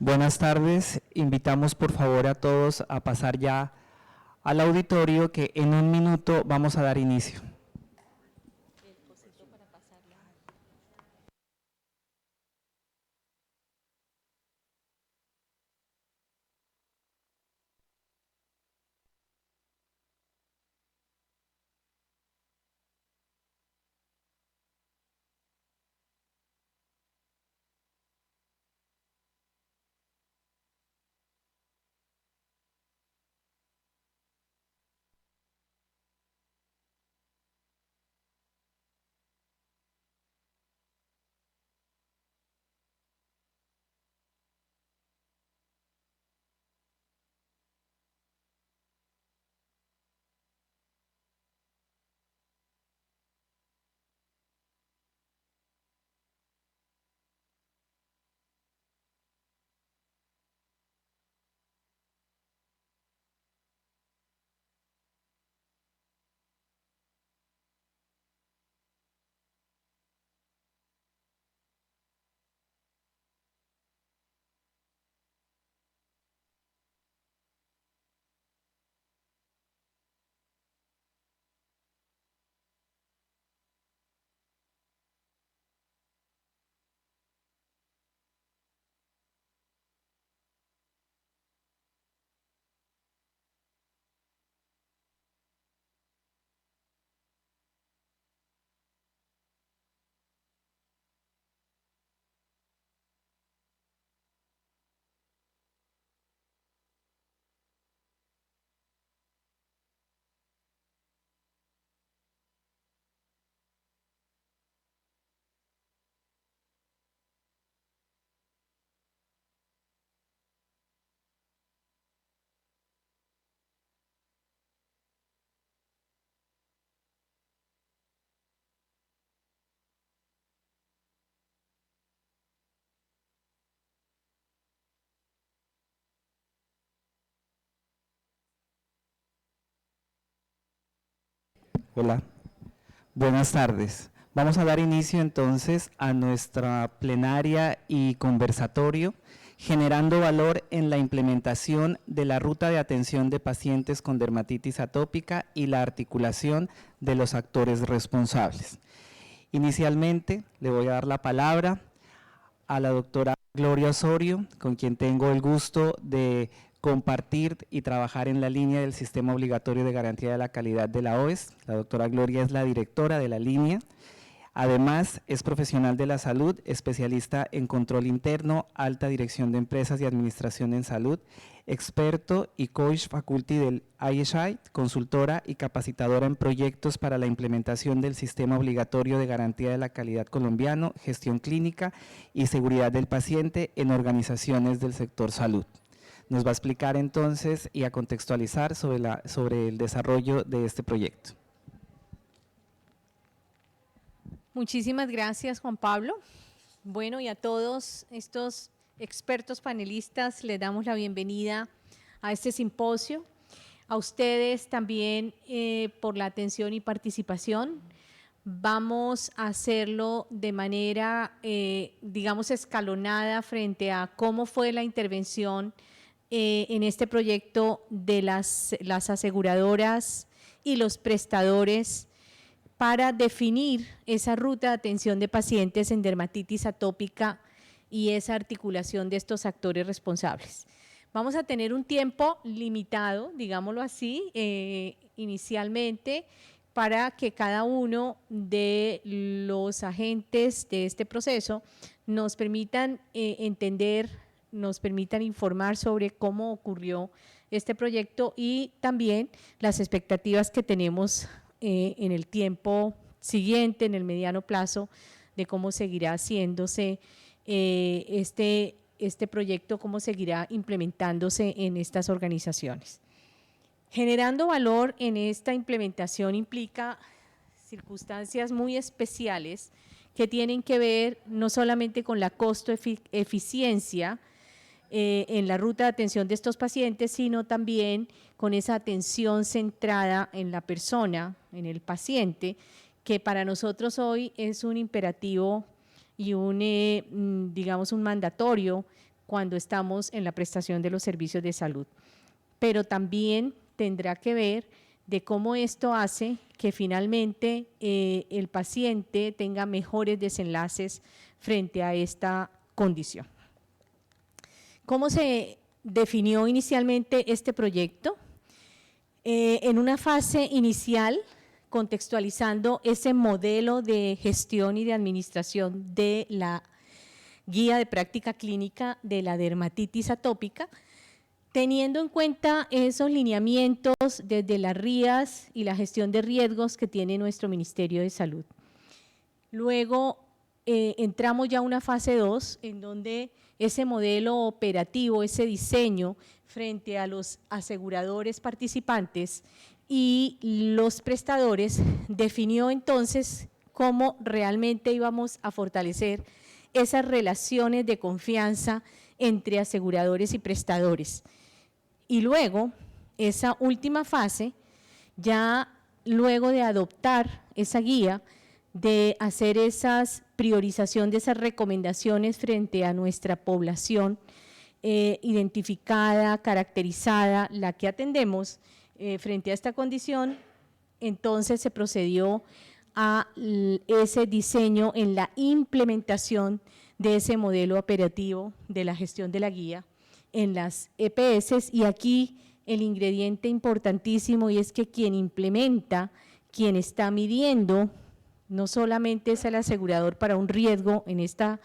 Buenas tardes, invitamos por favor a todos a pasar ya al auditorio que en un minuto vamos a dar inicio. Hola, buenas tardes. Vamos a dar inicio entonces a nuestra plenaria y conversatorio, generando valor en la implementación de la ruta de atención de pacientes con dermatitis atópica y la articulación de los actores responsables. Inicialmente le voy a dar la palabra a la doctora Gloria Osorio, con quien tengo el gusto de compartir y trabajar en la línea del Sistema Obligatorio de Garantía de la Calidad de la OES. La doctora Gloria es la directora de la línea. Además, es profesional de la salud, especialista en control interno, alta dirección de empresas y administración en salud, experto y coach faculty del ISI, consultora y capacitadora en proyectos para la implementación del Sistema Obligatorio de Garantía de la Calidad colombiano, gestión clínica y seguridad del paciente en organizaciones del sector salud. Nos va a explicar entonces y a contextualizar sobre el desarrollo de este proyecto. Muchísimas gracias, Juan Pablo. Bueno, y a todos estos expertos panelistas les damos la bienvenida a este simposio. A ustedes también por la atención y participación. Vamos a hacerlo de manera, digamos, escalonada frente a cómo fue la intervención en este proyecto de las aseguradoras y los prestadores para definir esa ruta de atención de pacientes en dermatitis atópica y esa articulación de estos actores responsables. Vamos a tener un tiempo limitado, digámoslo así, inicialmente, para que cada uno de los agentes de este proceso nos permitan entender, nos permitan informar sobre cómo ocurrió este proyecto y también las expectativas que tenemos en el tiempo siguiente, en el mediano plazo, de cómo seguirá haciéndose este proyecto, cómo seguirá implementándose en estas organizaciones. Generando valor en esta implementación implica circunstancias muy especiales que tienen que ver no solamente con la costo-eficiencia en la ruta de atención de estos pacientes, sino también con esa atención centrada en la persona, en el paciente, que para nosotros hoy es un imperativo y digamos un mandatorio cuando estamos en la prestación de los servicios de salud. Pero también tendrá que ver de cómo esto hace que finalmente el paciente tenga mejores desenlaces frente a esta condición. ¿Cómo se definió inicialmente este proyecto? En una fase inicial, contextualizando ese modelo de gestión y de administración de la guía de práctica clínica de la dermatitis atópica, teniendo en cuenta esos lineamientos desde las RIAs y la gestión de riesgos que tiene nuestro Ministerio de Salud. Luego entramos ya a una fase 2, en donde ese modelo operativo, ese diseño frente a los aseguradores participantes y los prestadores, definió entonces cómo realmente íbamos a fortalecer esas relaciones de confianza entre aseguradores y prestadores. Y luego, esa última fase, ya luego de adoptar esa guía, de hacer esas priorización de esas recomendaciones frente a nuestra población identificada, caracterizada, la que atendemos frente a esta condición, entonces se procedió a ese diseño en la implementación de ese modelo operativo de la gestión de la guía en las EPS, y aquí el ingrediente importantísimo, y es que quien implementa, quien está midiendo, no solamente es el asegurador para un riesgo en esta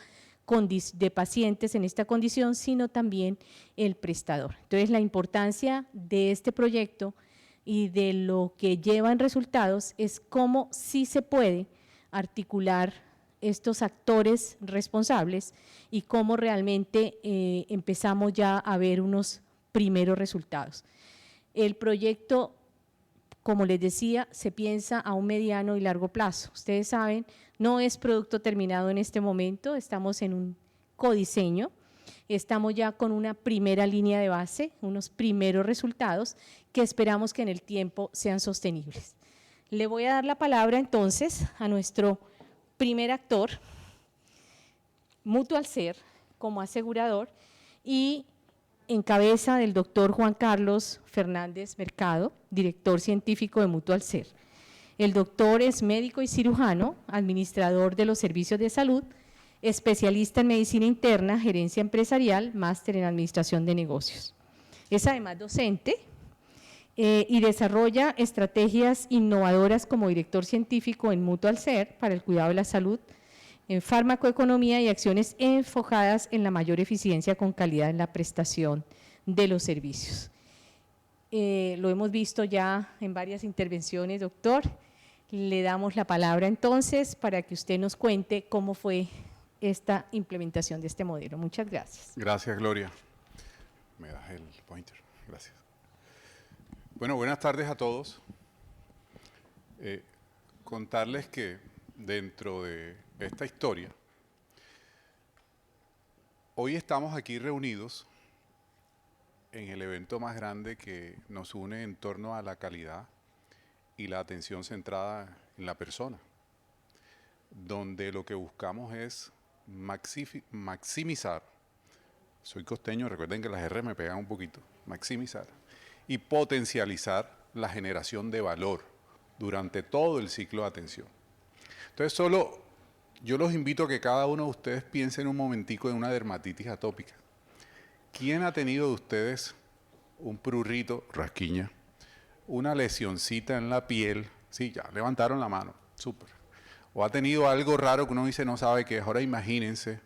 de pacientes en esta condición, sino también el prestador. Entonces, la importancia de este proyecto y de lo que lleva en resultados es cómo sí se puede articular estos actores responsables y cómo realmente empezamos ya a ver unos primeros resultados. El proyecto, como les decía, se piensa a un mediano y largo plazo. Ustedes saben, no es producto terminado en este momento, estamos en un codiseño, estamos ya con una primera línea de base, unos primeros resultados que esperamos que en el tiempo sean sostenibles. Le voy a dar la palabra entonces a nuestro primer actor, Mutualser, como asegurador, y en cabeza del doctor Juan Carlos Fernández Mercado, director científico de Mutualser. El doctor es médico y cirujano, administrador de los servicios de salud, especialista en medicina interna, gerencia empresarial, máster en administración de negocios. Es además docente y desarrolla estrategias innovadoras como director científico en Mutualser para el cuidado de la salud, en farmacoeconomía y acciones enfocadas en la mayor eficiencia con calidad en la prestación de los servicios. Lo hemos visto ya en varias intervenciones, doctor. Le damos la palabra entonces para que usted nos cuente cómo fue esta implementación de este modelo. Muchas gracias. Gracias, Gloria. Me das el pointer. Gracias. Bueno, buenas tardes a todos. Contarles que dentro de esta historia, hoy estamos aquí reunidos en el evento más grande que nos une en torno a la calidad y la atención centrada en la persona, donde lo que buscamos es maximizar, soy costeño, recuerden que las R me pegan un poquito, maximizar y potencializar la generación de valor durante todo el ciclo de atención. Entonces, yo los invito a que cada uno de ustedes piense en un momentico en una dermatitis atópica. ¿Quién ha tenido de ustedes un prurito, rasquiña, una lesioncita en la piel? Sí, ya, levantaron la mano, súper. O ha tenido algo raro que uno dice no sabe qué es. Ahora imagínense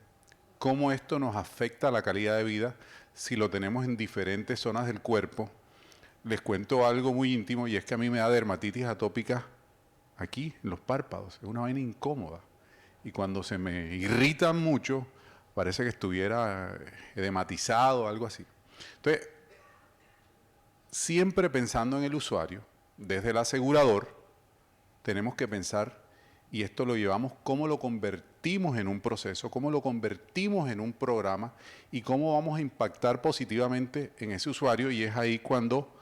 cómo esto nos afecta a la calidad de vida si lo tenemos en diferentes zonas del cuerpo. Les cuento algo muy íntimo y es que a mí me da dermatitis atópica aquí, en los párpados. Es una vaina incómoda. Y cuando se me irritan mucho, parece que estuviera edematizado o algo así. Entonces, siempre pensando en el usuario, desde el asegurador, tenemos que pensar, y esto lo llevamos, cómo lo convertimos en un proceso, cómo lo convertimos en un programa y cómo vamos a impactar positivamente en ese usuario, y es ahí cuando,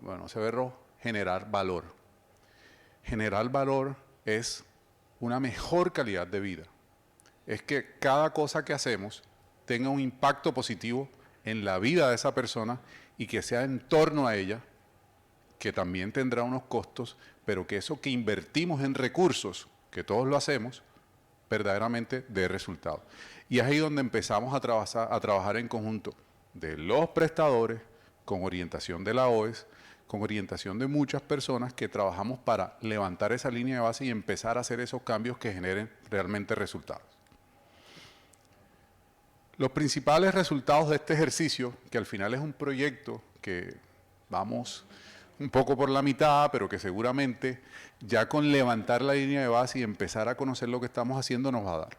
bueno, se ve rojo, generar valor. Generar valor es una mejor calidad de vida. Es que cada cosa que hacemos tenga un impacto positivo en la vida de esa persona y que sea en torno a ella, que también tendrá unos costos, pero que eso que invertimos en recursos, que todos lo hacemos, verdaderamente dé resultados. Y es ahí donde empezamos a trabajar en conjunto de los prestadores, con orientación de la OES, con orientación de muchas personas que trabajamos para levantar esa línea de base y empezar a hacer esos cambios que generen realmente resultados. Los principales resultados de este ejercicio, que al final es un proyecto que vamos un poco por la mitad, pero que seguramente ya con levantar la línea de base y empezar a conocer lo que estamos haciendo nos va a dar.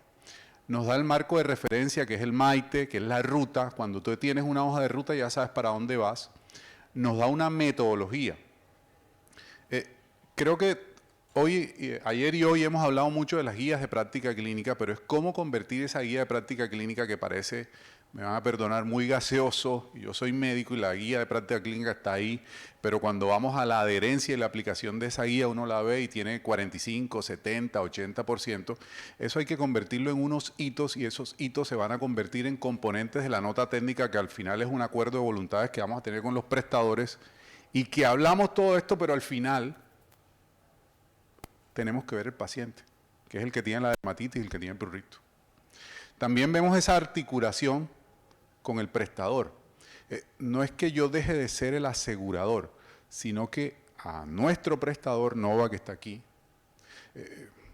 Nos da el marco de referencia, que es el MAITE, que es la ruta. Cuando tú tienes una hoja de ruta ya sabes para dónde vas. Nos da una metodología. Creo que ayer y hoy hemos hablado mucho de las guías de práctica clínica, pero es cómo convertir esa guía de práctica clínica que parece, me van a perdonar, muy gaseoso. Yo soy médico y la guía de práctica clínica está ahí, pero cuando vamos a la adherencia y la aplicación de esa guía, uno la ve y tiene 45, 70, 80%. Eso hay que convertirlo en unos hitos y esos hitos se van a convertir en componentes de la nota técnica, que al final es un acuerdo de voluntades que vamos a tener con los prestadores y que hablamos todo esto, pero al final tenemos que ver el paciente, que es el que tiene la dermatitis y el que tiene el prurito. También vemos esa articulación con el prestador. No es que yo deje de ser el asegurador, sino que a nuestro prestador, Nova, que está aquí,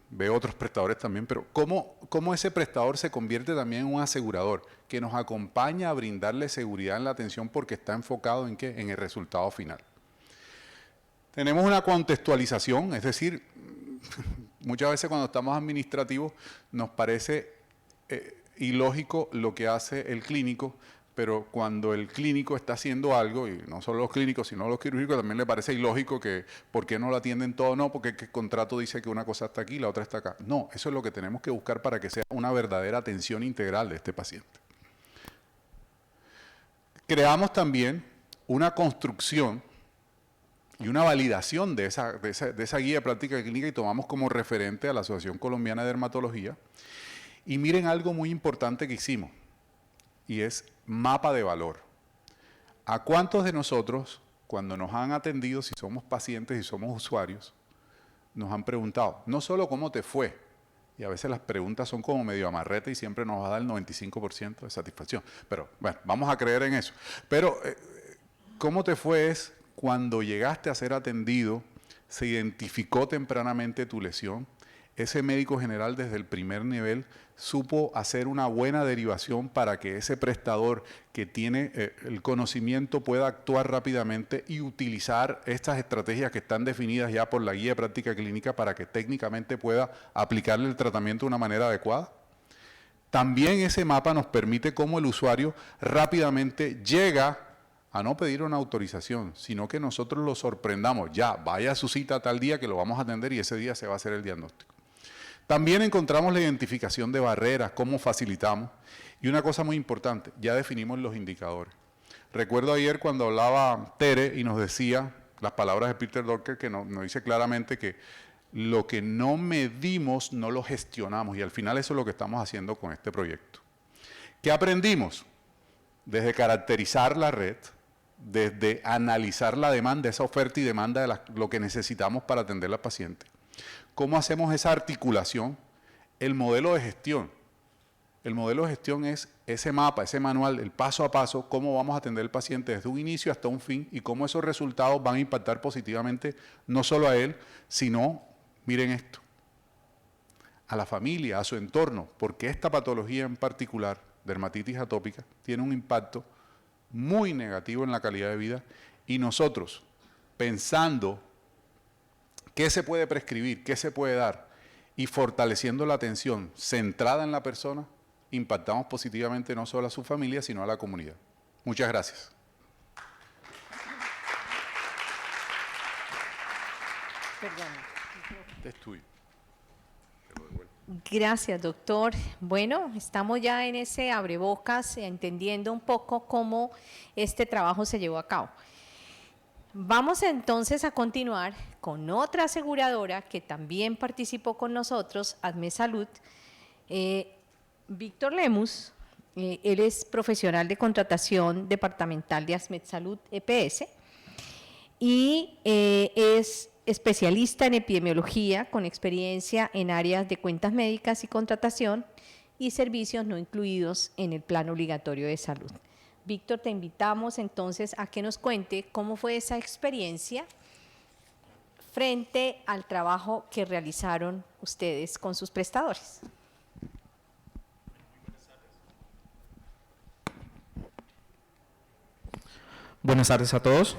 veo otros prestadores también, pero ¿cómo ese prestador se convierte también en un asegurador que nos acompaña a brindarle seguridad en la atención porque está enfocado en ¿qué? En el resultado final. Tenemos una contextualización, es decir, muchas veces cuando estamos administrativos nos parece ilógico lo que hace el clínico, pero cuando el clínico está haciendo algo, y no solo los clínicos, sino los quirúrgicos, también le parece ilógico que ¿por qué no lo atienden todo? No, porque el contrato dice que una cosa está aquí y la otra está acá. No, eso es lo que tenemos que buscar para que sea una verdadera atención integral de este paciente. Creamos también una construcción y una validación de esa guía de práctica clínica y tomamos como referente a la Asociación Colombiana de Dermatología. Y miren algo muy importante que hicimos, y es mapa de valor. ¿A cuántos de nosotros, cuando nos han atendido, si somos pacientes y somos usuarios, nos han preguntado, no solo cómo te fue, y a veces las preguntas son como medio amarrete y siempre nos va a dar el 95% de satisfacción, pero bueno, vamos a creer en eso. Pero, ¿cómo te fue? Es cuando llegaste a ser atendido, se identificó tempranamente tu lesión, ese médico general desde el primer nivel supo hacer una buena derivación para que ese prestador que tiene el conocimiento pueda actuar rápidamente y utilizar estas estrategias que están definidas ya por la guía de práctica clínica para que técnicamente pueda aplicarle el tratamiento de una manera adecuada. También ese mapa nos permite cómo el usuario rápidamente llega a no pedir una autorización, sino que nosotros lo sorprendamos. Ya, vaya a su cita tal día que lo vamos a atender y ese día se va a hacer el diagnóstico. También encontramos la identificación de barreras, cómo facilitamos. Y una cosa muy importante, ya definimos los indicadores. Recuerdo ayer cuando hablaba Tere y nos decía las palabras de Peter Drucker, que nos dice claramente que lo que no medimos no lo gestionamos. Y al final eso es lo que estamos haciendo con este proyecto. ¿Qué aprendimos? Desde caracterizar la red, desde analizar la demanda, esa oferta y demanda de lo que necesitamos para atender al paciente. ¿Cómo hacemos esa articulación? El modelo de gestión. El modelo de gestión es ese mapa, ese manual, el paso a paso, cómo vamos a atender al paciente desde un inicio hasta un fin y cómo esos resultados van a impactar positivamente no solo a él, sino, miren esto, a la familia, a su entorno, porque esta patología en particular, dermatitis atópica, tiene un impacto muy negativo en la calidad de vida y nosotros, pensando qué se puede prescribir, qué se puede dar y fortaleciendo la atención centrada en la persona, impactamos positivamente no solo a su familia, sino a la comunidad. Muchas gracias. Es tuyo. Gracias, doctor. Bueno, estamos ya en ese abrebocas, entendiendo un poco cómo este trabajo se llevó a cabo. Vamos entonces a continuar con otra aseguradora que también participó con nosotros, ADME Salud. Víctor Lemus Él es profesional de contratación departamental de Asmed Salud EPS y es especialista en epidemiología con experiencia en áreas de cuentas médicas y contratación y servicios no incluidos en el plan obligatorio de salud. Víctor, te invitamos entonces a que nos cuente cómo fue esa experiencia frente al trabajo que realizaron ustedes con sus prestadores. Buenas tardes a todos.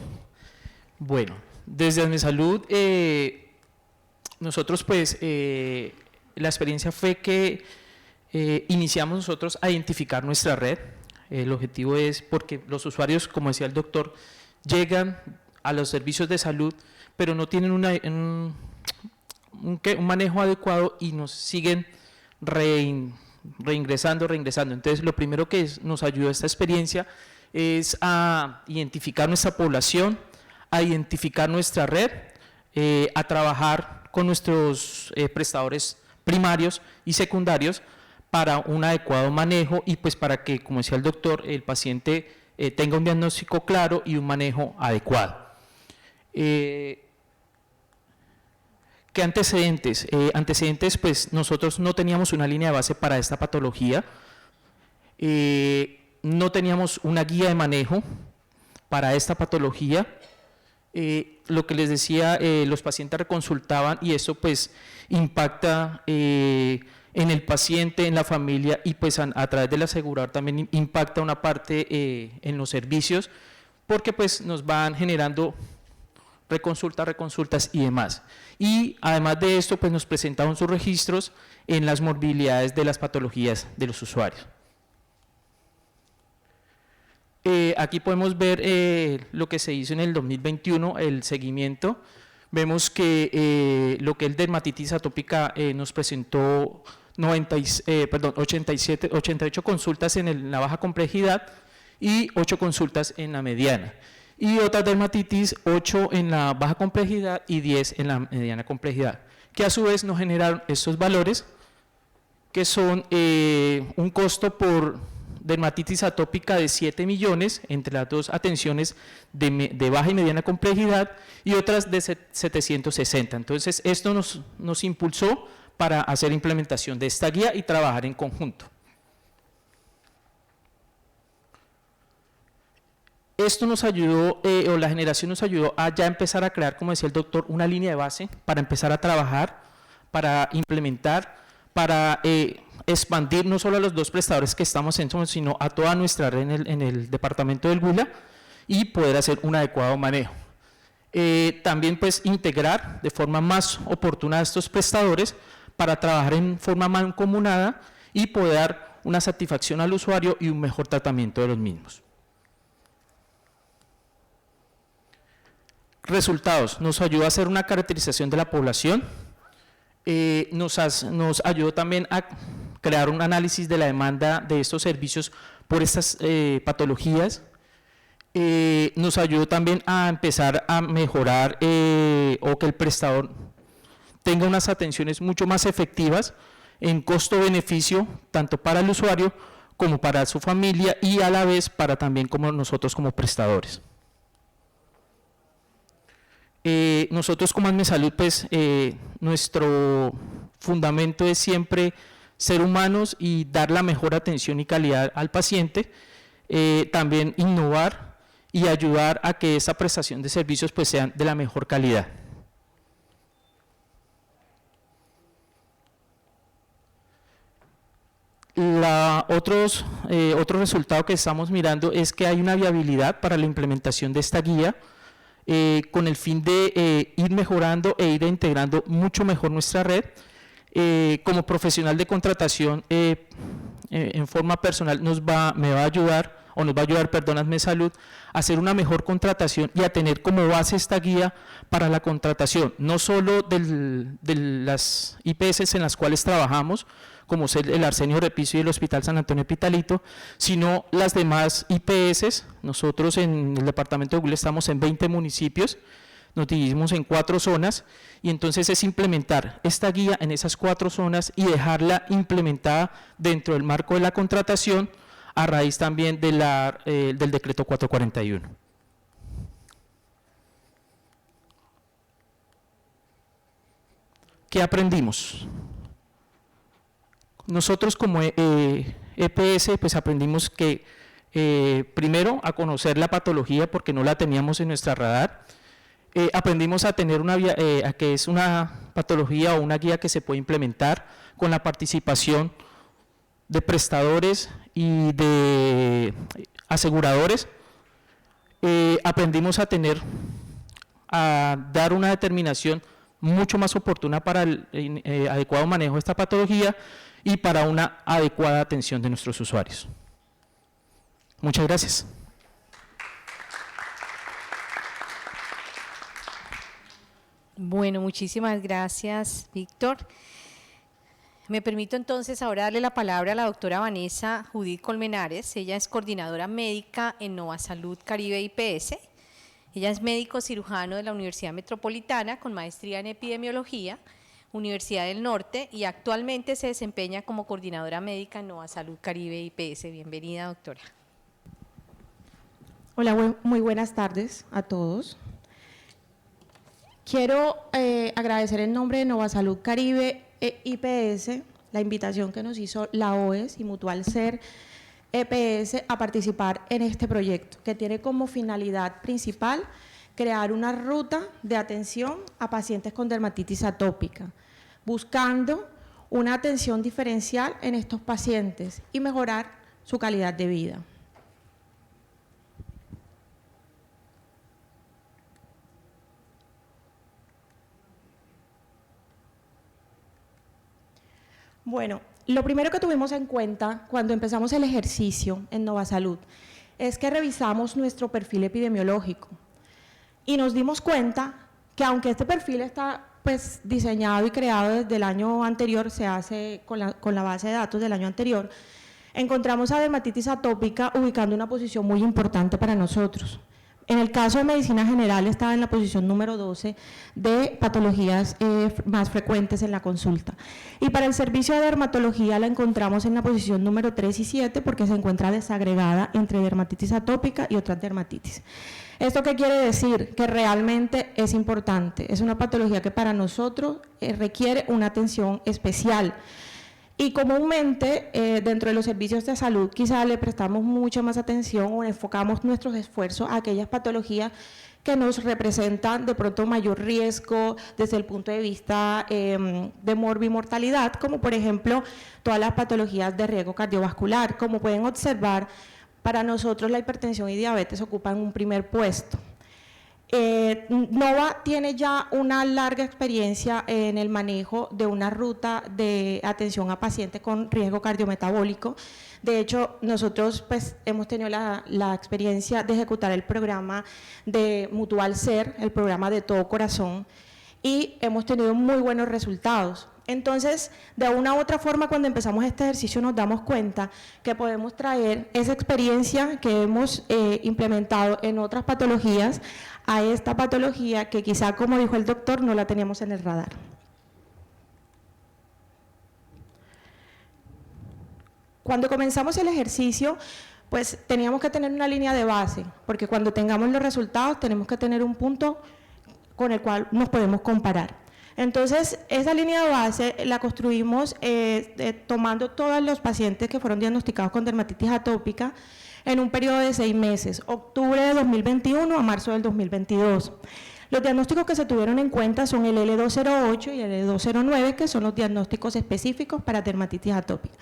Bueno, desde Asmed Salud, nosotros pues, la experiencia fue que iniciamos nosotros a identificar nuestra red. El objetivo es porque los usuarios, como decía el doctor, llegan a los servicios de salud, pero no tienen un manejo adecuado y nos siguen reingresando. Entonces, lo primero que nos ayudó esta experiencia es a identificar nuestra población, a identificar nuestra red, a trabajar con nuestros prestadores primarios y secundarios para un adecuado manejo y pues para que, como decía el doctor, el paciente tenga un diagnóstico claro y un manejo adecuado. ¿Qué antecedentes? Antecedentes, pues nosotros no teníamos una línea de base para esta patología, no teníamos una guía de manejo para esta patología. Lo que les decía, los pacientes reconsultaban y eso pues impacta en el paciente, en la familia y pues a través del asegurador también impacta una parte en los servicios porque pues nos van generando reconsultas y demás. Y además de esto pues nos presentaban sus registros en las morbilidades de las patologías de los usuarios. Aquí podemos ver lo que se hizo en el 2021, el seguimiento. Vemos que lo que es dermatitis atópica nos presentó 88 consultas en la baja complejidad y 8 consultas en la mediana. Y otras dermatitis, 8 en la baja complejidad y 10 en la mediana complejidad, que a su vez nos generaron estos valores, que son un costo por dermatitis atópica de 7 millones entre las dos atenciones de baja y mediana complejidad y otras de 760. Entonces, esto nos impulsó para hacer implementación de esta guía y trabajar en conjunto. Esto nos ayudó, o la generación nos ayudó a ya empezar a crear, como decía el doctor, una línea de base para empezar a trabajar, para implementar, para expandir no solo a los 2 prestadores que estamos en, sino a toda nuestra red en el departamento del Huila y poder hacer un adecuado manejo. También pues integrar de forma más oportuna a estos prestadores para trabajar en forma mancomunada y poder dar una satisfacción al usuario y un mejor tratamiento de los mismos. Resultados, nos ayuda a hacer una caracterización de la población, nos ayudó también a crear un análisis de la demanda de estos servicios por estas patologías, nos ayudó también a empezar a mejorar o que el prestador tenga unas atenciones mucho más efectivas en costo-beneficio, tanto para el usuario como para su familia y a la vez para también como nosotros como prestadores. Nosotros como Asmed Salud, pues nuestro fundamento es siempre ser humanos y dar la mejor atención y calidad al paciente, también innovar y ayudar a que esa prestación de servicios pues sean de la mejor calidad. Otro resultado que estamos mirando es que hay una viabilidad para la implementación de esta guía con el fin de ir mejorando e ir integrando mucho mejor nuestra red. Como profesional de contratación en forma personal nos va a ayudar Asmed Salud a hacer una mejor contratación y a tener como base esta guía para la contratación, no solo de las IPS en las cuales trabajamos, como es el Arsenio Repiso y el Hospital San Antonio Pitalito, sino las demás IPS. Nosotros en el departamento de Huila estamos en 20 municipios, nos dividimos en 4 zonas y entonces es implementar esta guía en esas 4 zonas y dejarla implementada dentro del marco de la contratación a raíz también de del decreto 441. ¿Qué aprendimos? Nosotros como EPS pues aprendimos que primero a conocer la patología porque no la teníamos en nuestra radar. Aprendimos a tener a que es una patología o una guía que se puede implementar con la participación de prestadores y de aseguradores. Aprendimos a dar una determinación mucho más oportuna para el adecuado manejo de esta patología y para una adecuada atención de nuestros usuarios. Muchas gracias. Bueno, muchísimas gracias, Víctor. Me permito entonces ahora darle la palabra a la doctora Vanessa Judith Colmenares. Ella es coordinadora médica en Nova Salud Caribe IPS. Ella es médico cirujano de la Universidad Metropolitana con maestría en epidemiología, Universidad del Norte, y actualmente se desempeña como coordinadora médica en Nova Salud Caribe IPS. Bienvenida, doctora. Hola, muy buenas tardes a todos. Quiero agradecer en nombre de Nova Salud Caribe IPS la invitación que nos hizo la OES y Mutual Ser EPS a participar en este proyecto, que tiene como finalidad principal crear una ruta de atención a pacientes con dermatitis atópica, buscando una atención diferencial en estos pacientes y mejorar su calidad de vida. Bueno, lo primero que tuvimos en cuenta cuando empezamos el ejercicio en Nova Salud es que revisamos nuestro perfil epidemiológico y nos dimos cuenta que aunque este perfil está pues diseñado y creado desde el año anterior, se hace con la base de datos del año anterior, encontramos a dermatitis atópica ubicando una posición muy importante para nosotros. En el caso de medicina general estaba en la posición número 12 de patologías más frecuentes en la consulta. Y para el servicio de dermatología la encontramos en la posición número 3 y 7 porque se encuentra desagregada entre dermatitis atópica y otras dermatitis. ¿Esto qué quiere decir? Que realmente es importante. Es una patología que para nosotros requiere una atención especial. Y comúnmente dentro de los servicios de salud quizá le prestamos mucha más atención o enfocamos nuestros esfuerzos a aquellas patologías que nos representan de pronto mayor riesgo desde el punto de vista de morbimortalidad, como por ejemplo todas las patologías de riesgo cardiovascular. Como pueden observar, para nosotros la hipertensión y diabetes ocupan un primer puesto. Nova tiene ya una larga experiencia en el manejo de una ruta de atención a pacientes con riesgo cardiometabólico. De hecho, nosotros pues, hemos tenido la experiencia de ejecutar el programa de Mutual Ser, el programa de Todo Corazón, y hemos tenido muy buenos resultados. Entonces, de una u otra forma, cuando empezamos este ejercicio nos damos cuenta que podemos traer esa experiencia que hemos implementado en otras patologías a esta patología que quizá, como dijo el doctor, no la teníamos en el radar. Cuando comenzamos el ejercicio, pues teníamos que tener una línea de base, porque cuando tengamos los resultados tenemos que tener un punto con el cual nos podemos comparar. Entonces, esa línea de base la construimos tomando todos los pacientes que fueron diagnosticados con dermatitis atópica en un periodo de 6 meses, octubre de 2021 a marzo del 2022. Los diagnósticos que se tuvieron en cuenta son el L208 y el L209, que son los diagnósticos específicos para dermatitis atópica.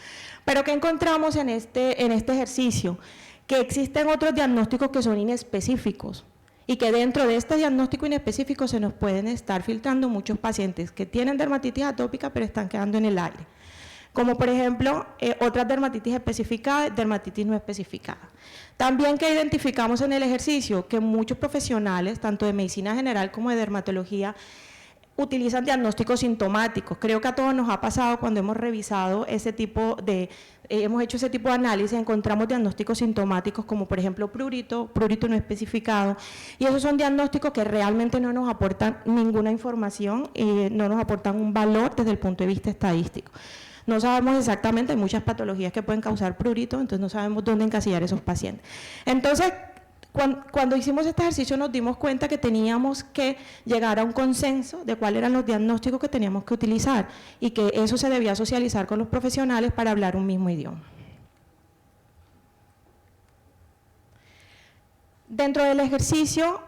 Pero ¿qué encontramos en este ejercicio? Que existen otros diagnósticos que son inespecíficos y que dentro de este diagnóstico inespecífico se nos pueden estar filtrando muchos pacientes que tienen dermatitis atópica pero están quedando en el aire. Como por ejemplo, otras dermatitis especificadas, dermatitis no especificada. También que identificamos en el ejercicio que muchos profesionales, tanto de medicina general como de dermatología, utilizan diagnósticos sintomáticos. Creo que a todos nos ha pasado cuando hemos revisado hemos hecho ese tipo de análisis, encontramos diagnósticos sintomáticos como por ejemplo prurito no especificado, y esos son diagnósticos que realmente no nos aportan ninguna información y no nos aportan un valor desde el punto de vista estadístico. no sabemos exactamente, hay muchas patologías que pueden causar prurito, entonces no sabemos dónde encasillar esos pacientes. Entonces, cuando hicimos este ejercicio nos dimos cuenta que teníamos que llegar a un consenso de cuáles eran los diagnósticos que teníamos que utilizar y que eso se debía socializar con los profesionales para hablar un mismo idioma. Dentro del ejercicio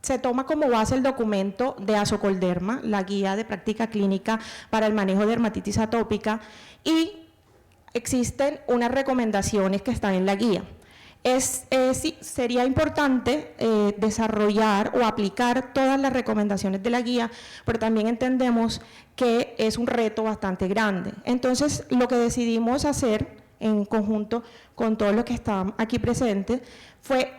se toma como base el documento de Azocolderma, la guía de práctica clínica para el manejo de dermatitis atópica, y existen unas recomendaciones que están en la guía. Sería importante desarrollar o aplicar todas las recomendaciones de la guía, pero también entendemos que es un reto bastante grande. Entonces, lo que decidimos hacer en conjunto con todos los que están aquí presentes fue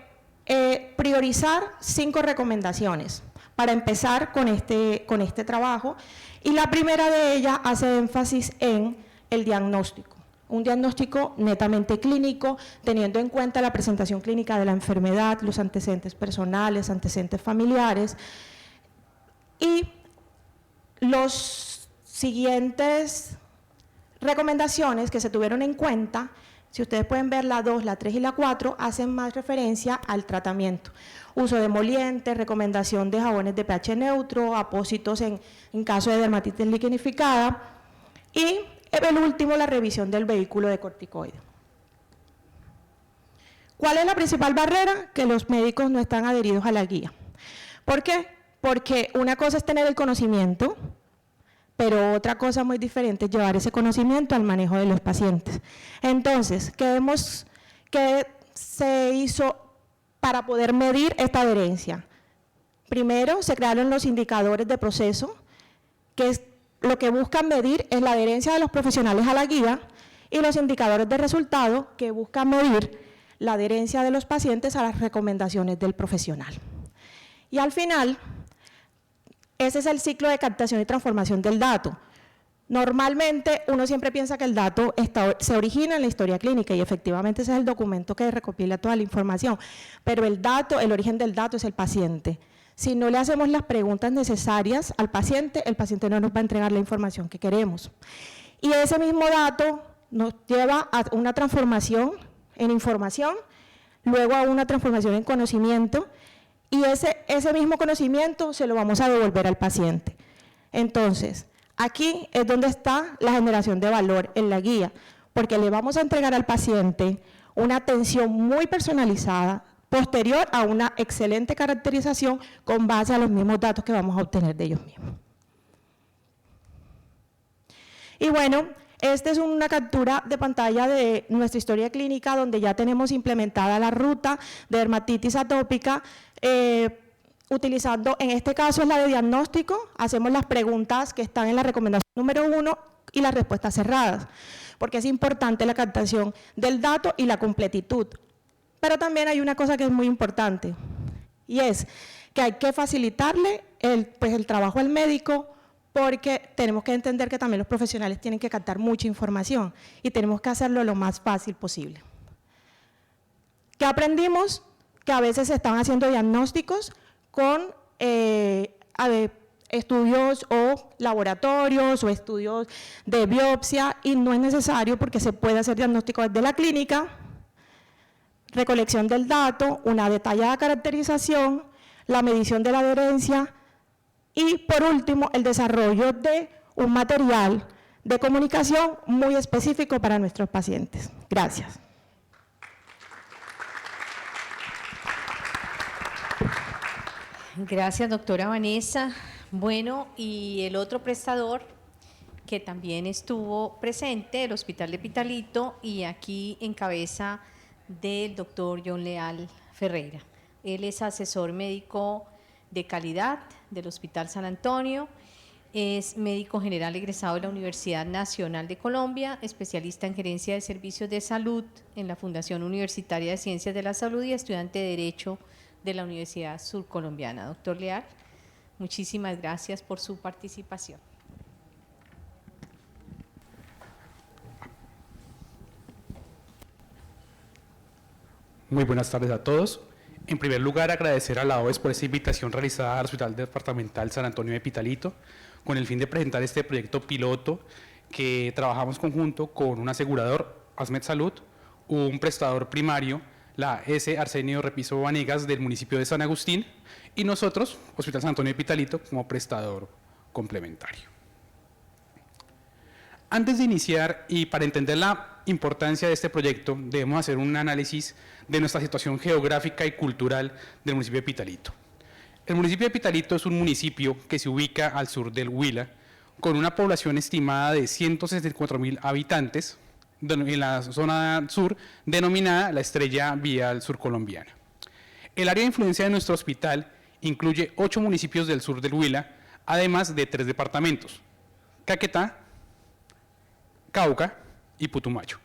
priorizar 5 recomendaciones para empezar con este trabajo, y la primera de ellas hace énfasis en el diagnóstico. Un diagnóstico netamente clínico, teniendo en cuenta la presentación clínica de la enfermedad, los antecedentes personales, antecedentes familiares. Y los siguientes recomendaciones que se tuvieron en cuenta, si ustedes pueden ver la 2, la 3 y la 4, hacen más referencia al tratamiento. Uso de emolientes, recomendación de jabones de pH neutro, apósitos en caso de dermatitis liquenificada, y el último, la revisión del vehículo de corticoides. ¿Cuál es la principal barrera? Que los médicos no están adheridos a la guía. ¿Por qué? Porque una cosa es tener el conocimiento, pero otra cosa muy diferente es llevar ese conocimiento al manejo de los pacientes. Entonces, ¿qué se hizo para poder medir esta adherencia? Primero, se crearon los indicadores de proceso, que lo que buscan medir es la adherencia de los profesionales a la guía, y los indicadores de resultado, que buscan medir la adherencia de los pacientes a las recomendaciones del profesional. Y al final, ese es el ciclo de captación y transformación del dato. Normalmente uno siempre piensa que el dato se origina en la historia clínica, y efectivamente ese es el documento que recopila toda la información, pero el origen del dato es el paciente. Si no le hacemos las preguntas necesarias al paciente, el paciente no nos va a entregar la información que queremos. Y ese mismo dato nos lleva a una transformación en información, luego a una transformación en conocimiento, y ese mismo conocimiento se lo vamos a devolver al paciente. Entonces, aquí es donde está la generación de valor en la guía, porque le vamos a entregar al paciente una atención muy personalizada, posterior a una excelente caracterización con base a los mismos datos que vamos a obtener de ellos mismos. Y bueno, esta es una captura de pantalla de nuestra historia clínica, donde ya tenemos implementada la ruta de dermatitis atópica, utilizando, en este caso es la de diagnóstico, hacemos las preguntas que están en la recomendación número 1 y las respuestas cerradas, porque es importante la captación del dato y la completitud. Pero también hay una cosa que es muy importante, y es que hay que facilitarle el trabajo al médico, porque tenemos que entender que también los profesionales tienen que captar mucha información y tenemos que hacerlo lo más fácil posible. ¿Qué aprendimos? Que a veces se están haciendo diagnósticos con estudios o laboratorios o estudios de biopsia, y no es necesario, porque se puede hacer diagnóstico desde la clínica, recolección del dato, una detallada caracterización, la medición de la adherencia y, por último, el desarrollo de un material de comunicación muy específico para nuestros pacientes. Gracias. Gracias, doctora Vanessa. Bueno, y el otro prestador que también estuvo presente, el Hospital de Pitalito, y aquí en cabeza del doctor John Leal Ferreira. Él es asesor médico de calidad del Hospital San Antonio, es médico general egresado de la Universidad Nacional de Colombia, especialista en gerencia de servicios de salud en la Fundación Universitaria de Ciencias de la Salud y estudiante de Derecho de la Universidad Surcolombiana. Doctor Leal, muchísimas gracias por su participación. Muy buenas tardes a todos. En primer lugar, agradecer a la OES por esta invitación realizada al Hospital Departamental San Antonio de Pitalito, con el fin de presentar este proyecto piloto que trabajamos conjunto con un asegurador, Asmed Salud, un prestador primario, la S. Arsenio Repiso Vanegas del municipio de San Agustín, y nosotros, Hospital San Antonio de Pitalito, como prestador complementario. Antes de iniciar y para entender la importancia de este proyecto, debemos hacer un análisis de nuestra situación geográfica y cultural del municipio de Pitalito. El municipio de Pitalito es un municipio que se ubica al sur del Huila, con una población estimada de 164.000 habitantes, en la zona sur denominada la Estrella Vial Surcolombiana. El área de influencia de nuestro hospital incluye 8 municipios del sur del Huila, además de 3 departamentos: Caquetá, Cauca y Putumayo.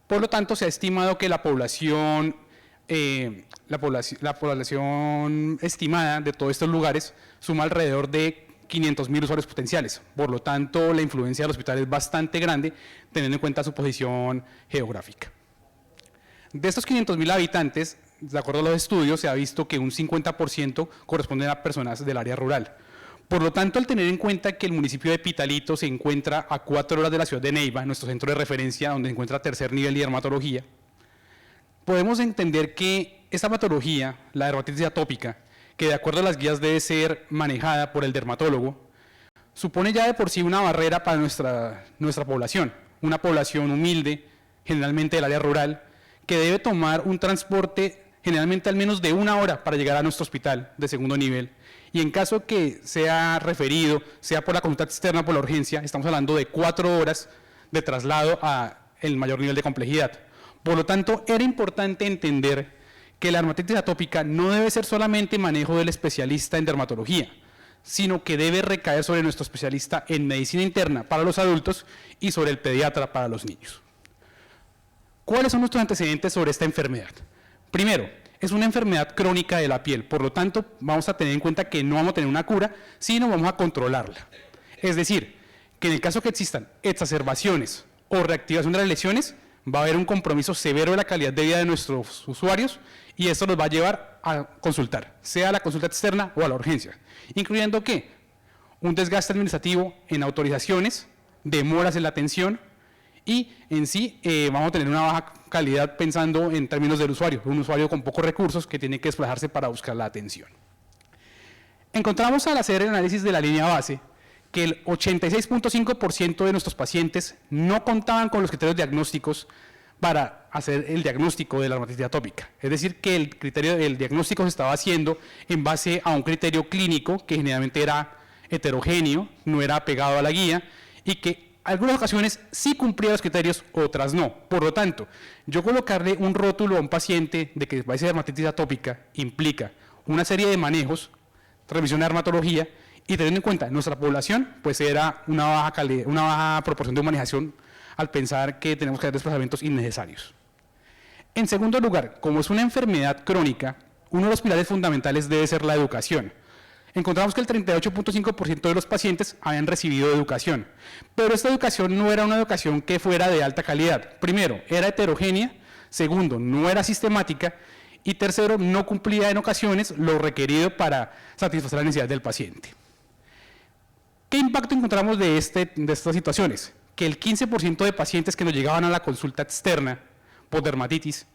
Por lo tanto, se ha estimado que la población estimada de todos estos lugares suma alrededor de 500.000 usuarios potenciales. Por lo tanto, la influencia del hospital es bastante grande, teniendo en cuenta su posición geográfica. De estos 500.000 habitantes, de acuerdo a los estudios, se ha visto que un 50% corresponden a personas del área rural. Por lo tanto, al tener en cuenta que el municipio de Pitalito se encuentra a 4 horas de la ciudad de Neiva, nuestro centro de referencia donde se encuentra tercer nivel de dermatología, podemos entender que esta patología, la dermatitis atópica, que de acuerdo a las guías debe ser manejada por el dermatólogo, supone ya de por sí una barrera para nuestra población, una población humilde, generalmente del área rural, que debe tomar un transporte generalmente al menos de 1 hora para llegar a nuestro hospital de segundo nivel. Y en caso que sea referido, sea por la consulta externa o por la urgencia, estamos hablando de 4 horas de traslado a el mayor nivel de complejidad. Por lo tanto, era importante entender que la dermatitis atópica no debe ser solamente manejo del especialista en dermatología, sino que debe recaer sobre nuestro especialista en medicina interna para los adultos y sobre el pediatra para los niños. ¿Cuáles son nuestros antecedentes sobre esta enfermedad? Primero, es una enfermedad crónica de la piel, por lo tanto, vamos a tener en cuenta que no vamos a tener una cura, sino vamos a controlarla. Es decir, que en el caso que existan exacerbaciones o reactivación de las lesiones, va a haber un compromiso severo de la calidad de vida de nuestros usuarios y esto los va a llevar a consultar, sea a la consulta externa o a la urgencia, incluyendo ¿qué? Un desgaste administrativo en autorizaciones, demoras en la atención y en sí vamos a tener una baja calidad pensando en términos del usuario, un usuario con pocos recursos que tiene que desplazarse para buscar la atención. Encontramos al hacer el análisis de la línea base que el 86.5% de nuestros pacientes no contaban con los criterios diagnósticos para hacer el diagnóstico de la dermatitis atópica. Es decir, que el criterio del diagnóstico se estaba haciendo en base a un criterio clínico que generalmente era heterogéneo, no era apegado a la guía y que en algunas ocasiones sí cumplía los criterios, otras no. Por lo tanto, yo colocarle un rótulo a un paciente de que padece dermatitis atópica implica una serie de manejos, revisión de dermatología, y teniendo en cuenta nuestra población, pues era una baja proporción de humanización al pensar que tenemos que hacer desplazamientos innecesarios. En segundo lugar, como es una enfermedad crónica, uno de los pilares fundamentales debe ser la educación. Encontramos que el 38.5% de los pacientes habían recibido educación, pero esta educación no era una educación que fuera de alta calidad. Primero, era heterogénea, segundo, no era sistemática, y tercero, no cumplía en ocasiones lo requerido para satisfacer la necesidad del paciente. ¿Qué impacto encontramos de estas situaciones? Que el 15% de pacientes que nos llegaban a la consulta externa por dermatitis,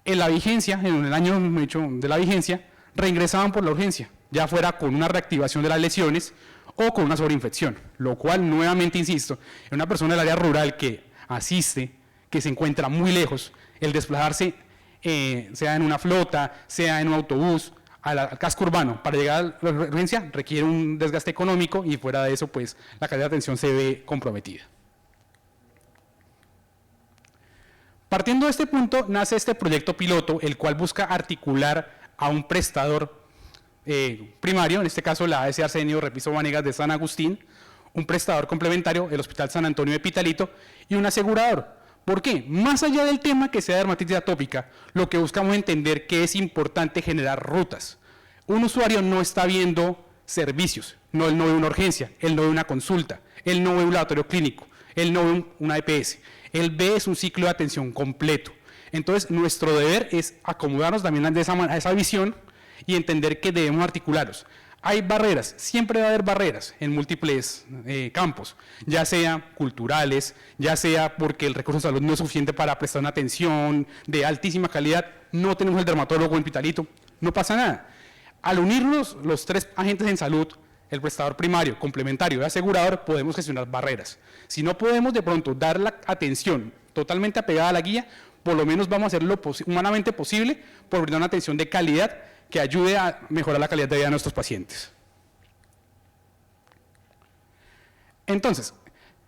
en la vigencia, en el año de la vigencia, reingresaban por la urgencia, ya fuera con una reactivación de las lesiones o con una sobreinfección, lo cual, nuevamente insisto, en una persona del área rural que asiste, que se encuentra muy lejos, el desplazarse, sea en una flota, sea en un autobús, al casco urbano para llegar a la urgencia requiere un desgaste económico y fuera de eso pues la calidad de atención se ve comprometida. Partiendo de este punto nace este proyecto piloto, el cual busca articular a un prestador primario, en este caso la AS Arsenio Repiso Vanegas de San Agustín, un prestador complementario, el Hospital San Antonio de Pitalito y un asegurador. ¿Por qué? Más allá del tema que sea dermatitis atópica, lo que buscamos entender que es importante generar rutas. Un usuario no está viendo servicios, él no ve una urgencia, él no ve una consulta, él no ve un laboratorio clínico, él no ve una EPS, él ve es un ciclo de atención completo. Entonces, nuestro deber es acomodarnos también a esa visión y entender que debemos articularlos. hay barreras, siempre va a haber barreras en múltiples campos, ya sea culturales, ya sea porque el recurso de salud no es suficiente para prestar una atención de altísima calidad, no tenemos el dermatólogo en Pitalito, no pasa nada. Al unirnos los tres agentes en salud, el prestador primario, complementario y asegurador, podemos gestionar barreras. Si no podemos de pronto dar la atención totalmente apegada a la guía, por lo menos vamos a hacer lo humanamente posible por brindar una atención de calidad que ayude a mejorar la calidad de vida de nuestros pacientes. Entonces,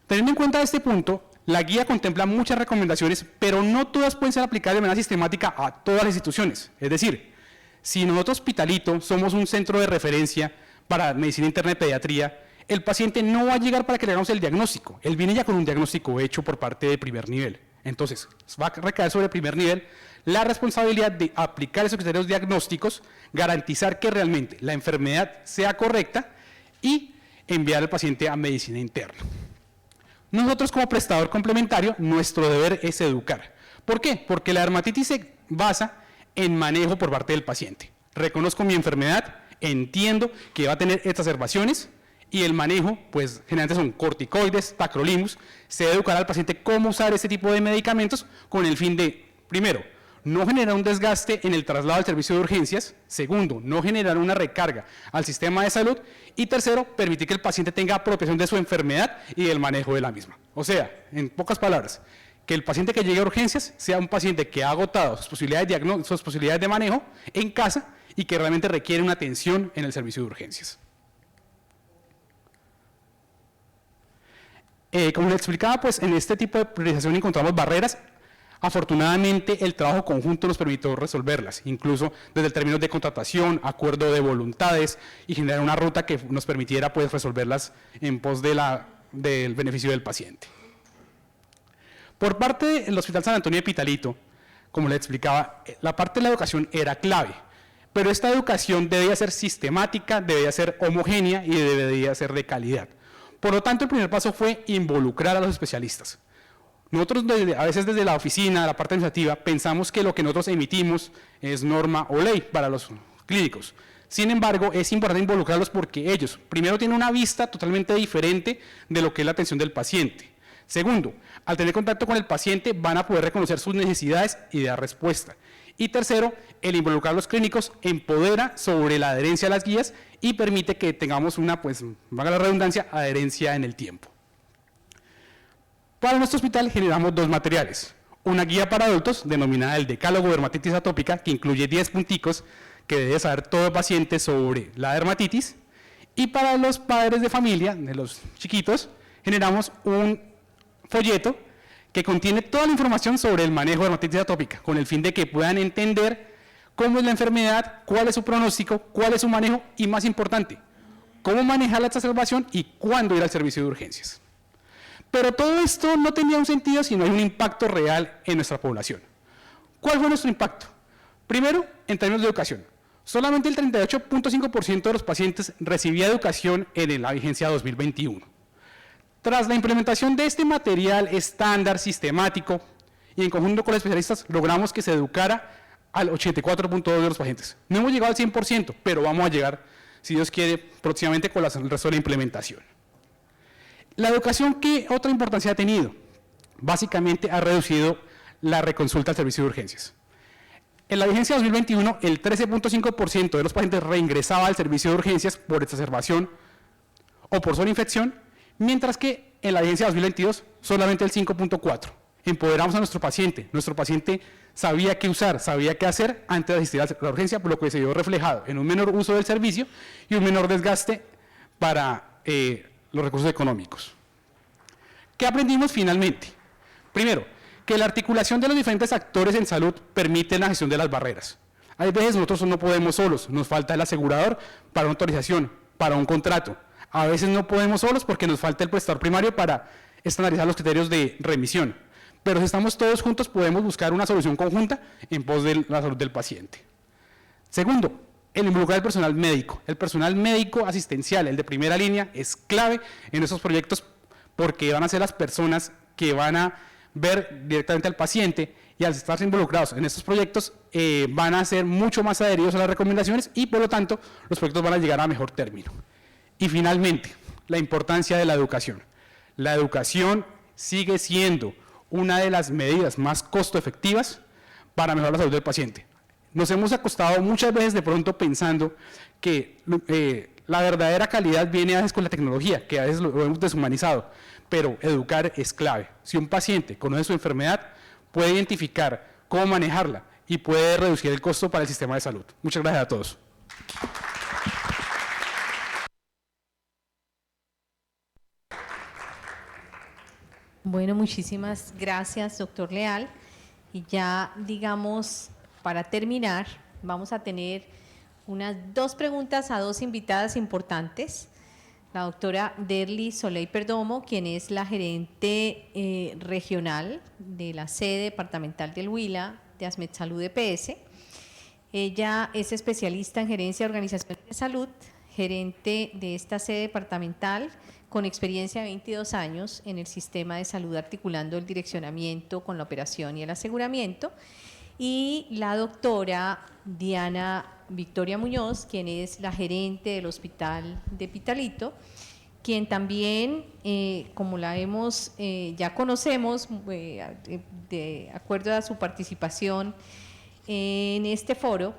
teniendo en cuenta este punto, la guía contempla muchas recomendaciones, pero no todas pueden ser aplicadas de manera sistemática a todas las instituciones. Es decir, si nosotros, Pitalito, somos un centro de referencia para medicina interna y pediatría, el paciente no va a llegar para que le hagamos el diagnóstico. Él viene ya con un diagnóstico hecho por parte de primer nivel. Entonces, va a recaer sobre el primer nivel la responsabilidad de aplicar esos criterios diagnósticos, garantizar que realmente la enfermedad sea correcta y enviar al paciente a medicina interna. Nosotros como prestador complementario, nuestro deber es educar. ¿Por qué? Porque la dermatitis se basa en manejo por parte del paciente. Reconozco mi enfermedad, entiendo que va a tener exacerbaciones y el manejo, pues generalmente son corticoides, tacrolimus, se debe educar al paciente cómo usar este tipo de medicamentos con el fin de, primero, no generar un desgaste en el traslado al servicio de urgencias, segundo, no generar una recarga al sistema de salud y tercero, permitir que el paciente tenga apropiación de su enfermedad y del manejo de la misma. O sea, en pocas palabras, que el paciente que llegue a urgencias sea un paciente que ha agotado sus posibilidades de manejo en casa y que realmente requiere una atención en el servicio de urgencias. Como les explicaba, pues en este tipo de priorización encontramos barreras. Afortunadamente, el trabajo conjunto nos permitió resolverlas, incluso desde el término de contratación, acuerdo de voluntades y generar una ruta que nos permitiera pues, resolverlas en pos de del beneficio del paciente. Por parte del Hospital San Antonio de Pitalito, como les explicaba, la parte de la educación era clave, pero esta educación debía ser sistemática, debía ser homogénea y debía ser de calidad. Por lo tanto, el primer paso fue involucrar a los especialistas. Nosotros a veces desde la oficina, la parte administrativa, pensamos que lo que nosotros emitimos es norma o ley para los clínicos. Sin embargo, es importante involucrarlos porque ellos, primero, tienen una vista totalmente diferente de lo que es la atención del paciente. Segundo, al tener contacto con el paciente van a poder reconocer sus necesidades y dar respuesta. Y tercero, el involucrar a los clínicos empodera sobre la adherencia a las guías y permite que tengamos una, pues, valga la redundancia, adherencia en el tiempo. Para nuestro hospital generamos dos materiales. Una guía para adultos, denominada el Decálogo de Dermatitis Atópica, que incluye 10 punticos que debe saber todo paciente sobre la dermatitis. Y para los padres de familia, de los chiquitos, generamos un folleto que contiene toda la información sobre el manejo de dermatitis atópica, con el fin de que puedan entender cómo es la enfermedad, cuál es su pronóstico, cuál es su manejo y, más importante, cómo manejar la exacerbación y cuándo ir al servicio de urgencias. Pero todo esto no tenía un sentido si no hay un impacto real en nuestra población. ¿Cuál fue nuestro impacto? Primero, en términos de educación. Solamente el 38.5% de los pacientes recibía educación en la vigencia 2021. Tras la implementación de este material estándar, sistemático, y en conjunto con los especialistas, logramos que se educara al 84.2% de los pacientes. No hemos llegado al 100%, pero vamos a llegar, si Dios quiere, próximamente con el resto de la implementación. La educación, ¿qué otra importancia ha tenido? Básicamente ha reducido la reconsulta al servicio de urgencias. En la vigencia 2021, el 13.5% de los pacientes reingresaba al servicio de urgencias por exacerbación o por sobreinfección, mientras que en la vigencia 2022 solamente el 5.4%. Empoderamos a nuestro paciente sabía qué usar, sabía qué hacer antes de asistir a la urgencia, por lo que se vio reflejado en un menor uso del servicio y un menor desgaste para los recursos económicos. ¿Qué aprendimos finalmente? Primero, que la articulación de los diferentes actores en salud permite la gestión de las barreras. Hay veces nosotros no podemos solos, nos falta el asegurador para una autorización, para un contrato. A veces no podemos solos porque nos falta el prestador primario para estandarizar los criterios de remisión. Pero si estamos todos juntos podemos buscar una solución conjunta en pos de la salud del paciente. Segundo, el involucrar al personal médico. El personal médico asistencial, el de primera línea, es clave en estos proyectos porque van a ser las personas que van a ver directamente al paciente y al estar involucrados en estos proyectos van a ser mucho más adheridos a las recomendaciones y por lo tanto los proyectos van a llegar a mejor término. Y finalmente, la importancia de la educación. La educación sigue siendo una de las medidas más costo efectivas para mejorar la salud del paciente. Nos hemos acostado muchas veces de pronto pensando que la verdadera calidad viene a veces con la tecnología, que a veces lo hemos deshumanizado, pero educar es clave. Si un paciente conoce su enfermedad, puede identificar cómo manejarla y puede reducir el costo para el sistema de salud. Muchas gracias a todos. Bueno, muchísimas gracias, doctor Leal. Y ya, digamos, para terminar, vamos a tener unas 2 preguntas a 2 invitadas importantes. La doctora Derly Soleil Perdomo, quien es la gerente regional de la sede departamental del Huila de ASMEDSalud EPS. Ella es especialista en gerencia de organizaciones de salud, gerente de esta sede departamental, con experiencia de 22 años en el sistema de salud, articulando el direccionamiento con la operación y el aseguramiento. Y la doctora Diana Victoria Muñoz, quien es la gerente del Hospital de Pitalito, quien también, como la hemos, ya conocemos, de acuerdo a su participación en este foro,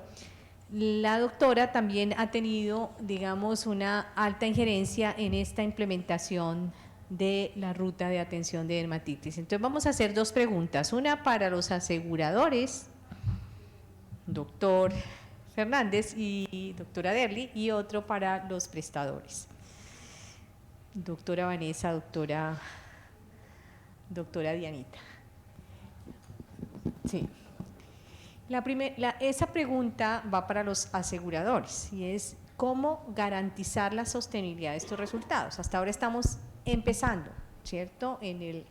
la doctora también ha tenido, digamos, una alta injerencia en esta implementación de la ruta de atención de dermatitis. Entonces vamos a hacer 2 preguntas, una para los aseguradores, doctor Fernández y doctora Derly, y otro para los prestadores. Doctora Vanessa, doctora Dianita. Sí. Esa pregunta va para los aseguradores y es cómo garantizar la sostenibilidad de estos resultados. Hasta ahora estamos empezando, ¿cierto?, en el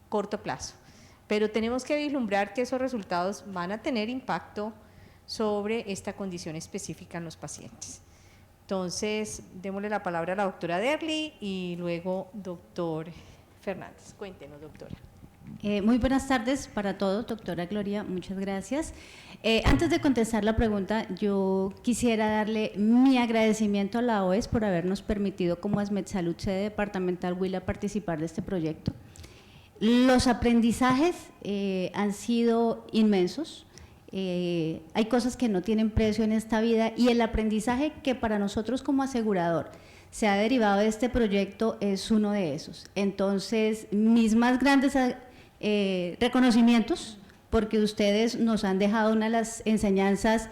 corto plazo, pero tenemos que vislumbrar que esos resultados van a tener impacto sobre esta condición específica en los pacientes. Entonces, démosle la palabra a la doctora Derly y luego doctor Fernández. Cuéntenos, doctora. Muy buenas tardes para todos, doctora Gloria, muchas gracias. Antes de contestar la pregunta, yo quisiera darle mi agradecimiento a la OES por habernos permitido como ASMEDSalud sede departamental Huila participar de este proyecto. Los aprendizajes han sido inmensos, hay cosas que no tienen precio en esta vida y el aprendizaje que para nosotros como asegurador se ha derivado de este proyecto es uno de esos. Entonces, mis más grandes reconocimientos, porque ustedes nos han dejado una de las enseñanzas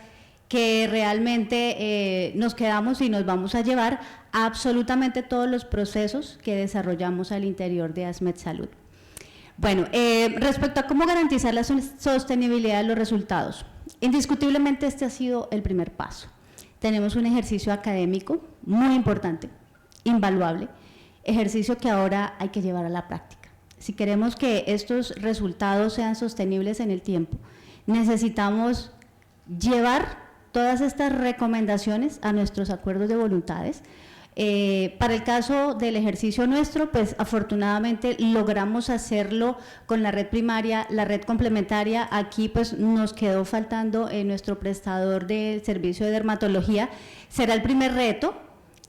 que realmente nos quedamos y nos vamos a llevar a absolutamente todos los procesos que desarrollamos al interior de ASMEDSalud. Bueno, respecto a cómo garantizar la sostenibilidad de los resultados, indiscutiblemente este ha sido el primer paso. Tenemos un ejercicio académico muy importante, invaluable, ejercicio que ahora hay que llevar a la práctica. Si queremos que estos resultados sean sostenibles en el tiempo, necesitamos llevar todas estas recomendaciones a nuestros acuerdos de voluntades. Para el caso del ejercicio nuestro, pues afortunadamente logramos hacerlo con la red primaria, la red complementaria. Aquí pues nos quedó faltando nuestro prestador del servicio de dermatología. Será el primer reto,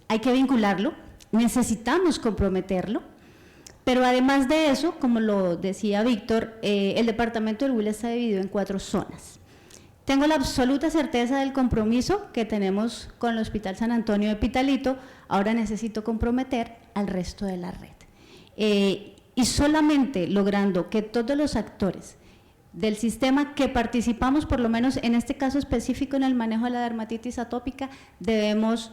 hay que vincularlo, necesitamos comprometerlo. Pero además de eso, como lo decía Víctor, el departamento del Huila está dividido en 4 zonas. Tengo la absoluta certeza del compromiso que tenemos con el Hospital San Antonio de Pitalito, ahora necesito comprometer al resto de la red. Y solamente logrando que todos los actores del sistema que participamos, por lo menos en este caso específico en el manejo de la dermatitis atópica, debemos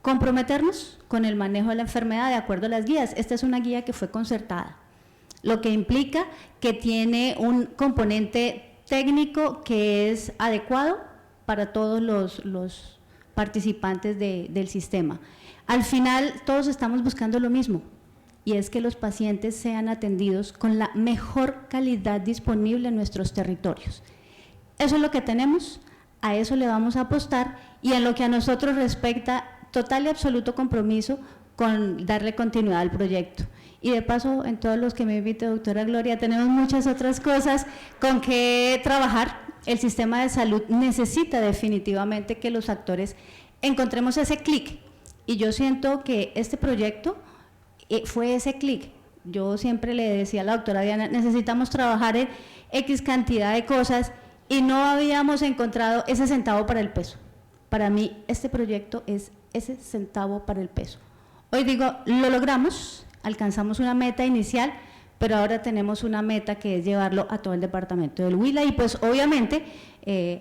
comprometernos con el manejo de la enfermedad de acuerdo a las guías. Esta es una guía que fue concertada, lo que implica que tiene un componente técnico que es adecuado para todos los participantes del sistema. Al final todos estamos buscando lo mismo, y es que los pacientes sean atendidos con la mejor calidad disponible en nuestros territorios. Eso es lo que tenemos, a eso le vamos a apostar, y en lo que a nosotros respecta, total y absoluto compromiso con darle continuidad al proyecto. Y de paso, en todos los que me invite, doctora Gloria, tenemos muchas otras cosas con que trabajar. El sistema de salud necesita definitivamente que los actores encontremos ese clic. Y yo siento que este proyecto fue ese clic. Yo siempre le decía a la doctora Diana, necesitamos trabajar en X cantidad de cosas y no habíamos encontrado ese centavo para el peso. Para mí, este proyecto es ese centavo para el peso. Hoy digo, lo logramos, alcanzamos una meta inicial, pero ahora tenemos una meta que es llevarlo a todo el departamento del Huila y pues obviamente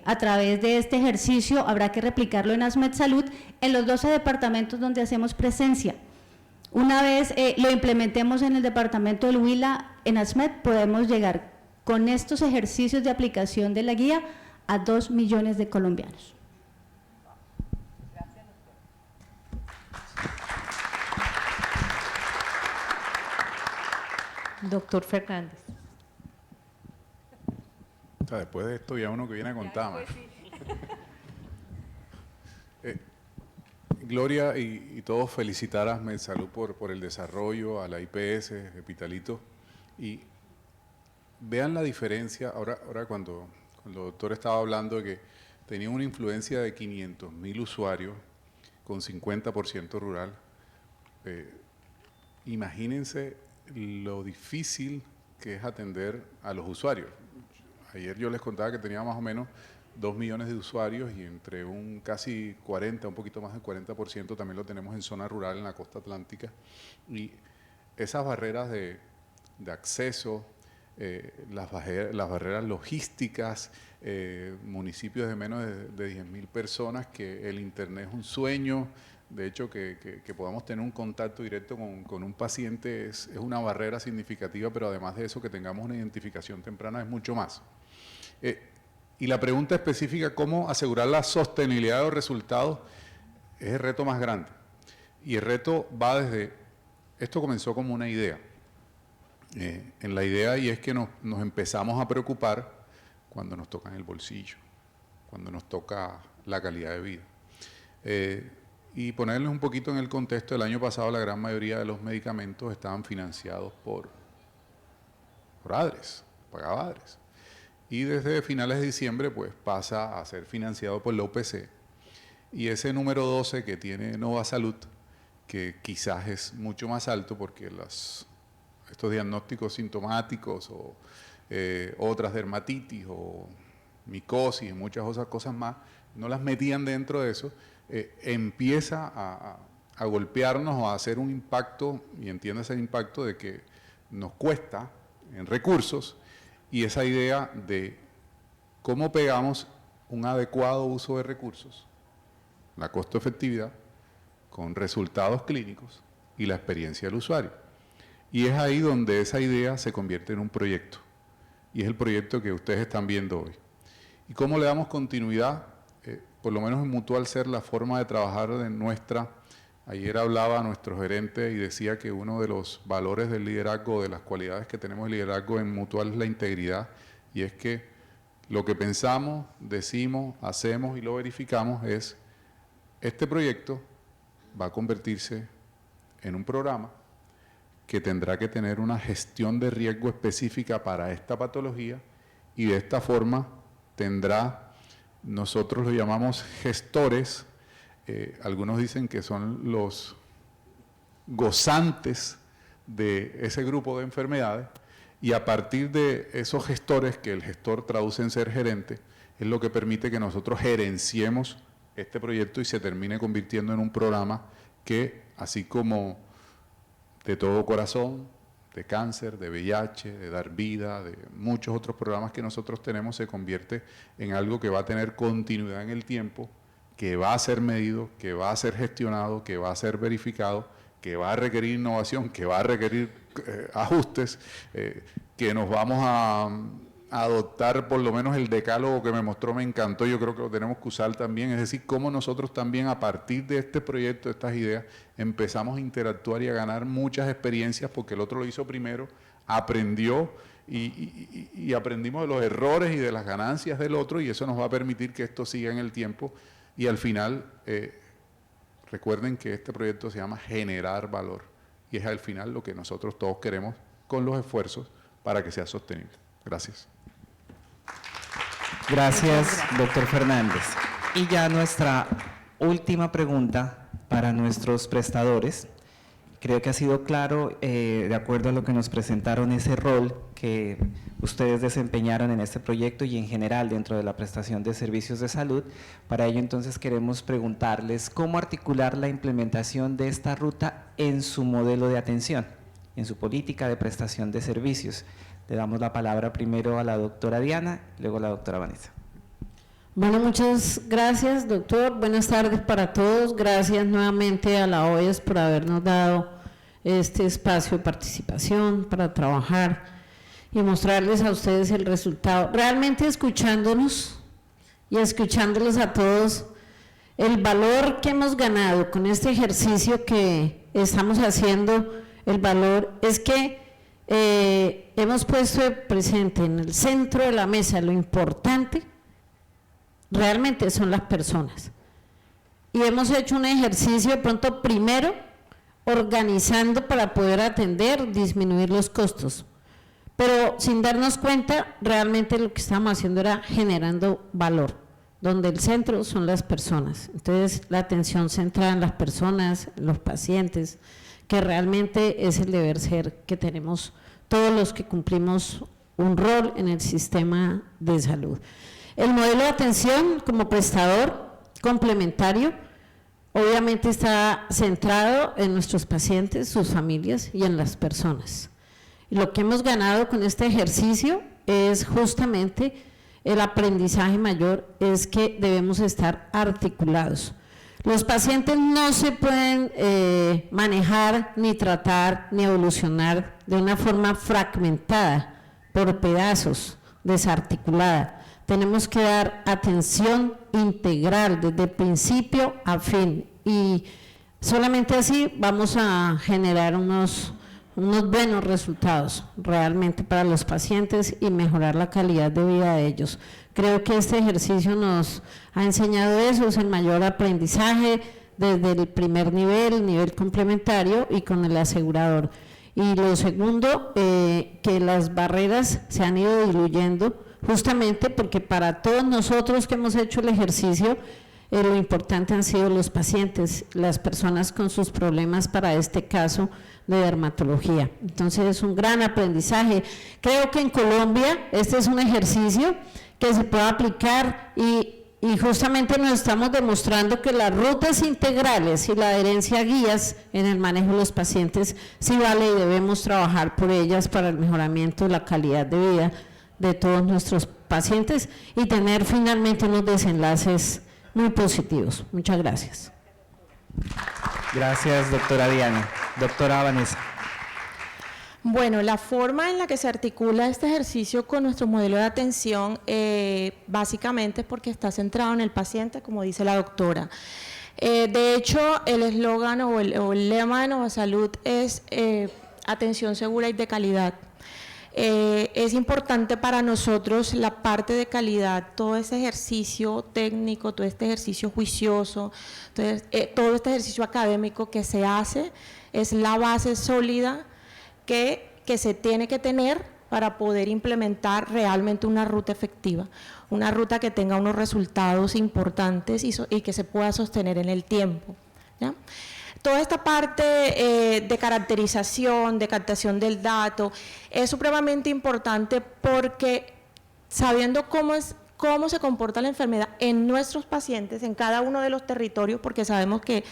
a través de este ejercicio habrá que replicarlo en ASMED Salud en los 12 departamentos donde hacemos presencia. Una vez lo implementemos en el departamento del Huila, en ASMED podemos llegar con estos ejercicios de aplicación de la guía a 2 millones de colombianos. Doctor Fernández. O sea, después de esto ya uno que viene a contar más. Gloria y todos felicitar a MedSalud por el desarrollo, a la IPS, Hospitalito, y vean la diferencia, ahora cuando el doctor estaba hablando de que tenía una influencia de 500.000 usuarios con 50% rural, imagínense lo difícil que es atender a los usuarios. Ayer yo les contaba que tenía más o menos 2 millones de usuarios y entre un casi 40, un poquito más del 40% también lo tenemos en zona rural, en la costa atlántica. Y esas barreras de acceso, las barreras logísticas, municipios de menos de 10.000 personas, que el internet es un sueño. De hecho, que podamos tener un contacto directo con un paciente es una barrera significativa, pero además de eso, que tengamos una identificación temprana es mucho más. Y la pregunta específica, ¿cómo asegurar la sostenibilidad de los resultados? Es el reto más grande. Y el reto va desde, esto comenzó como una idea. En la idea, y es que nos empezamos a preocupar cuando nos toca en el bolsillo, cuando nos toca la calidad de vida. Y ponerles un poquito en el contexto, el año pasado la gran mayoría de los medicamentos estaban financiados por ADRES, pagaba ADRES. Y desde finales de diciembre pues pasa a ser financiado por la OPC. Y ese número 12 que tiene Nova Salud, que quizás es mucho más alto porque estos diagnósticos sintomáticos o otras dermatitis o micosis y muchas otras cosas más, no las metían dentro de eso, empieza a golpearnos o a hacer un impacto, y entiéndase el impacto de que nos cuesta en recursos, y esa idea de cómo pegamos un adecuado uso de recursos, la costo-efectividad, con resultados clínicos y la experiencia del usuario. Y es ahí donde esa idea se convierte en un proyecto, y es el proyecto que ustedes están viendo hoy. ¿Y cómo le damos continuidad? Por lo menos en Mutual Ser, la forma de trabajar de nuestra, ayer hablaba nuestro gerente y decía que uno de los valores del liderazgo, de las cualidades que tenemos de liderazgo en Mutual es la integridad, y es que lo que pensamos, decimos, hacemos y lo verificamos es, este proyecto va a convertirse en un programa que tendrá que tener una gestión de riesgo específica para esta patología, y de esta forma tendrá, nosotros lo llamamos gestores, algunos dicen que son los gozantes de ese grupo de enfermedades, y a partir de esos gestores, que el gestor traduce en ser gerente, es lo que permite que nosotros gerenciemos este proyecto y se termine convirtiendo en un programa que, así como de todo corazón, de cáncer, de VIH, de dar vida, de muchos otros programas que nosotros tenemos, se convierte en algo que va a tener continuidad en el tiempo, que va a ser medido, que va a ser gestionado, que va a ser verificado, que va a requerir innovación, que va a requerir ajustes, que nos vamos a adoptar. Por lo menos el decálogo que me mostró me encantó, yo creo que lo tenemos que usar también, es decir, cómo nosotros también a partir de este proyecto, de estas ideas, empezamos a interactuar y a ganar muchas experiencias, porque el otro lo hizo primero, aprendió y aprendimos de los errores y de las ganancias del otro, y eso nos va a permitir que esto siga en el tiempo, y al final recuerden que este proyecto se llama generar valor, y es al final lo que nosotros todos queremos con los esfuerzos para que sea sostenible. Gracias. Gracias, doctor Fernández. Y ya nuestra última pregunta para nuestros prestadores. Creo que ha sido claro, de acuerdo a lo que nos presentaron, ese rol que ustedes desempeñaron en este proyecto y en general dentro de la prestación de servicios de salud. Para ello, entonces, queremos preguntarles cómo articular la implementación de esta ruta en su modelo de atención, en su política de prestación de servicios. Le damos la palabra primero a la doctora Diana, luego a la doctora Vanessa. Bueno, muchas gracias, doctor. Buenas tardes para todos. Gracias nuevamente a la OES por habernos dado este espacio de participación para trabajar y mostrarles a ustedes el resultado. Realmente escuchándonos y escuchándolos a todos, el valor que hemos ganado con este ejercicio que estamos haciendo, el valor es que hemos puesto presente en el centro de la mesa lo importante realmente son las personas. Y hemos hecho un ejercicio de pronto primero organizando para poder atender, disminuir los costos. Pero sin darnos cuenta, realmente lo que estamos haciendo era generando valor, donde el centro son las personas. Entonces, la atención centrada en las personas, los pacientes, que realmente es el deber ser que tenemos todos los que cumplimos un rol en el sistema de salud. El modelo de atención como prestador complementario obviamente está centrado en nuestros pacientes, sus familias y en las personas. Y lo que hemos ganado con este ejercicio es justamente el aprendizaje mayor, es que debemos estar articulados. Los pacientes no se pueden manejar, ni tratar, ni evolucionar de una forma fragmentada, por pedazos, desarticulada. Tenemos que dar atención integral desde principio a fin y solamente así vamos a generar unos buenos resultados realmente para los pacientes y mejorar la calidad de vida de ellos. Creo que este ejercicio nos ha enseñado eso, es el mayor aprendizaje desde el primer nivel complementario y con el asegurador. Y lo segundo, que las barreras se han ido diluyendo justamente porque para todos nosotros que hemos hecho el ejercicio, lo importante han sido los pacientes, las personas con sus problemas, para este caso de dermatología. Entonces es un gran aprendizaje. Creo que en Colombia este es un ejercicio que se puede aplicar y justamente nos estamos demostrando que las rutas integrales y la adherencia a guías en el manejo de los pacientes sí vale y debemos trabajar por ellas para el mejoramiento de la calidad de vida de todos nuestros pacientes y tener finalmente unos desenlaces muy positivos. Muchas gracias. Gracias, doctora Diana. Doctora Vanessa. Bueno, la forma en la que se articula este ejercicio con nuestro modelo de atención básicamente es porque está centrado en el paciente, como dice la doctora. De hecho, el eslogan o el lema de Nova Salud es atención segura y de calidad. Es importante para nosotros la parte de calidad, todo ese ejercicio técnico, todo este ejercicio juicioso, todo este ejercicio académico que se hace, es la base sólida que se tiene que tener para poder implementar realmente una ruta efectiva, una ruta que tenga unos resultados importantes y que se pueda sostener en el tiempo, ¿ya? Toda esta parte de caracterización, de captación del dato, es supremamente importante porque sabiendo cómo se comporta la enfermedad en nuestros pacientes, en cada uno de los territorios, porque sabemos que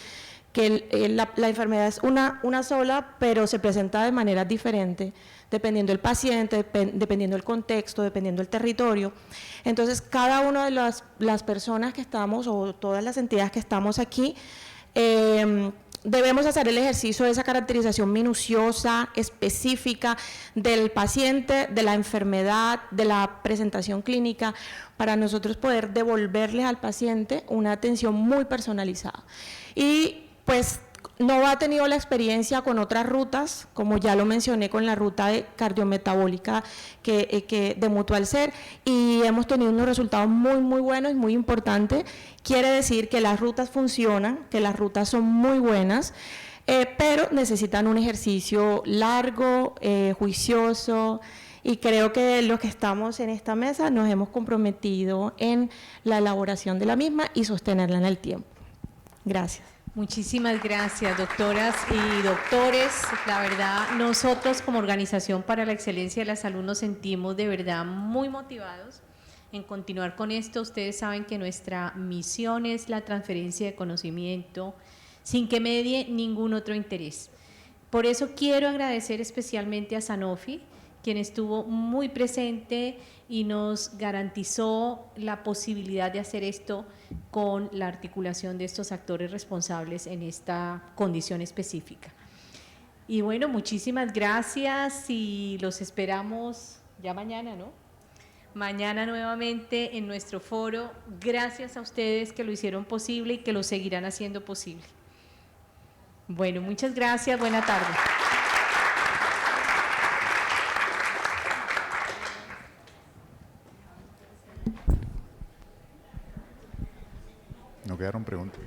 la enfermedad es una sola, pero se presenta de maneras diferentes, dependiendo del paciente, dependiendo del contexto, dependiendo del territorio. Entonces, cada una de las personas que estamos, o todas las entidades que estamos aquí, debemos hacer el ejercicio de esa caracterización minuciosa, específica del paciente, de la enfermedad, de la presentación clínica, para nosotros poder devolverle al paciente una atención muy personalizada. Y pues no ha tenido la experiencia con otras rutas, como ya lo mencioné con la ruta de cardiometabólica de Mutual Ser, y hemos tenido unos resultados muy buenos y muy importantes. Quiere decir que las rutas funcionan, que las rutas son muy buenas. pero necesitan un ejercicio largo, juicioso, y creo que los que estamos en esta mesa nos hemos comprometido en la elaboración de la misma y sostenerla en el tiempo. Gracias. Muchísimas gracias, doctoras y doctores. La verdad, nosotros como Organización para la Excelencia de la Salud nos sentimos de verdad muy motivados en continuar con esto. Ustedes saben que nuestra misión es la transferencia de conocimiento sin que medie ningún otro interés. Por eso quiero agradecer especialmente a Sanofi, quien estuvo muy presente y nos garantizó la posibilidad de hacer esto con la articulación de estos actores responsables en esta condición específica. Y bueno, muchísimas gracias y los esperamos ya mañana, ¿no? Mañana nuevamente en nuestro foro. Gracias a ustedes que lo hicieron posible y que lo seguirán haciendo posible. Bueno, muchas gracias. Buena tarde. No quedaron preguntas.